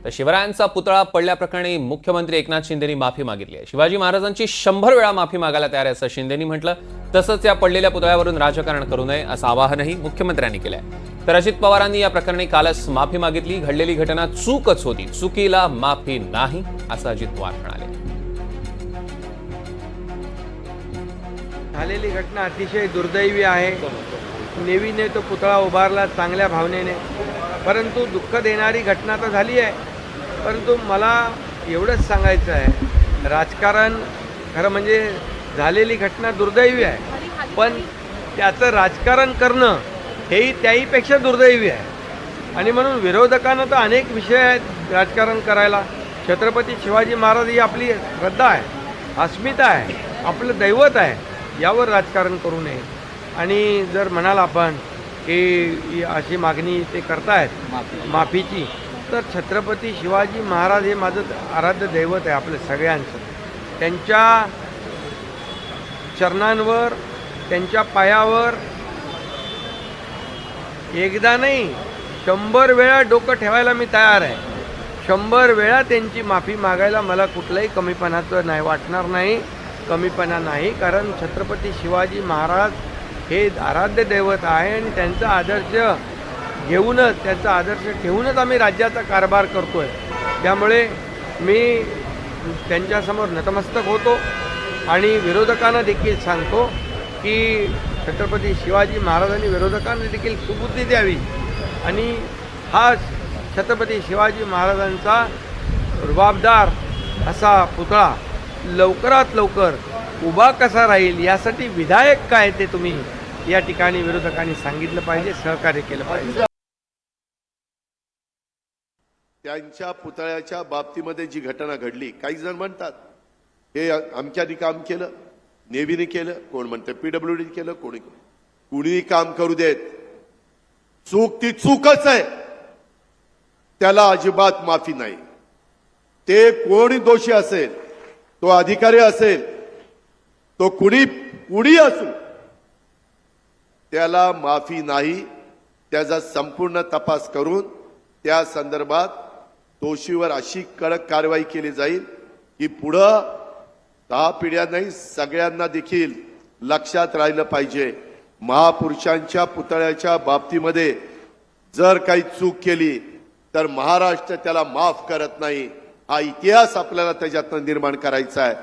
तर शिवरायांचा पुतळा पडल्याप्रकरणी मुख्यमंत्री एकनाथ शिंदेंनी माफी मागितली आहे। शिवाजी महाराजांची 100 वेळा माफी मागायला तयार आहे असं शिंदेंनी म्हटलं। तसंच या पडलेल्या पुतळ्यावरून राजकारण करू नये असं आवाहनही मुख्यमंत्र्यांनी केलं आहे। तर अजित पवारांनी या प्रकरणी कालच माफी मागितली। घडलेली घटना चूकच होती, चुकीला माफी नाही असं अजित पवार म्हणाले। झालेली घटना अतिशय दुर्दैवी आहे। नेवीने तो पुतळा उभारला चांगल्या भावनेने, परंतु दुःख देणारी घटना तर झाली आहे। परंतु मला एवढंच सांगायचं आहे, राजकारण खरं म्हणजे झालेली घटना दुर्दैवी आहे, पण त्याचं राजकारण करणं हेही त्याहीपेक्षा दुर्दैवी आहे। आणि म्हणून विरोधकांना तर अनेक विषय आहेत राजकारण करायला। छत्रपती शिवाजी महाराज ही आपली श्रद्धा आहे, अस्मिता आहे, आपलं दैवत आहे, यावर राजकारण करू नये। आणि जर म्हणाल आपण की अशी मागणी ते करतायत माफीची, तर छत्रपती शिवाजी महाराज हे माझं आराध्य दैवत आहे आपल्या सगळ्यांचं। त्यांच्या चरणांवर, त्यांच्या पायावर एकदा नाही 100 वेळा डोकं ठेवायला मी तयार आहे। 100 वेळा त्यांची माफी मागायला मला कुठलाही कमीपणाचं नाही वाटणार नाही, कमीपणा नाही। कारण छत्रपती शिवाजी महाराज हे आराध्य दैवत आहे आणि त्यांचा आदर्श घेऊनच, त्यांचा आदर्श ठेवूनच आम्ही राज्याचा कारभार करतोय। त्यामुळे मी त्यांच्यासमोर नतमस्तक होतो आणि विरोधकांना देखील सांगतो की छत्रपती शिवाजी महाराजांनी विरोधकांना देखील सुबुद्धी द्यावी आणि हा छत्रपती शिवाजी महाराजांचा रुबाबदार असा पुतळा लवकरात लवकर उभा कसा राहील यासाठी विधायक काय ते तुम्ही या ठिकाणी विरोधकांनी सांगितलं पाहिजे, सहकार्य केलं पाहिजे। त्यांच्या पुतळ्याच्या बाबतीमध्ये जी घटना घडली, काही जण म्हणतात हे अमक्याने काम केलं, नेव्हीने केलं, कोण म्हणतं पीडब्ल्यूडी केलं, कुणीही काम करू देत, चूक ती चूकच आहे, त्याला अजिबात माफी नाही। ते कोणी दोषी असेल, तो अधिकारी असेल, तो कुणी असो, त्याला माफी नाही। त्याचा संपूर्ण तपास करून त्या संदर्भात दोषीवर अशी कडक कारवाई केली जाईल की पुढं 10 पिढ्या नाही, सगळ्यांना देखील लक्षात राहिलं पाहिजे। महापुरुषांच्या पुतळ्याच्या बाबतीमध्ये जर काही चूक केली तर महाराष्ट्र त्याला माफ करत नाही, हा इतिहास आपल्याला त्याच्यातून निर्माण करायचा आहे।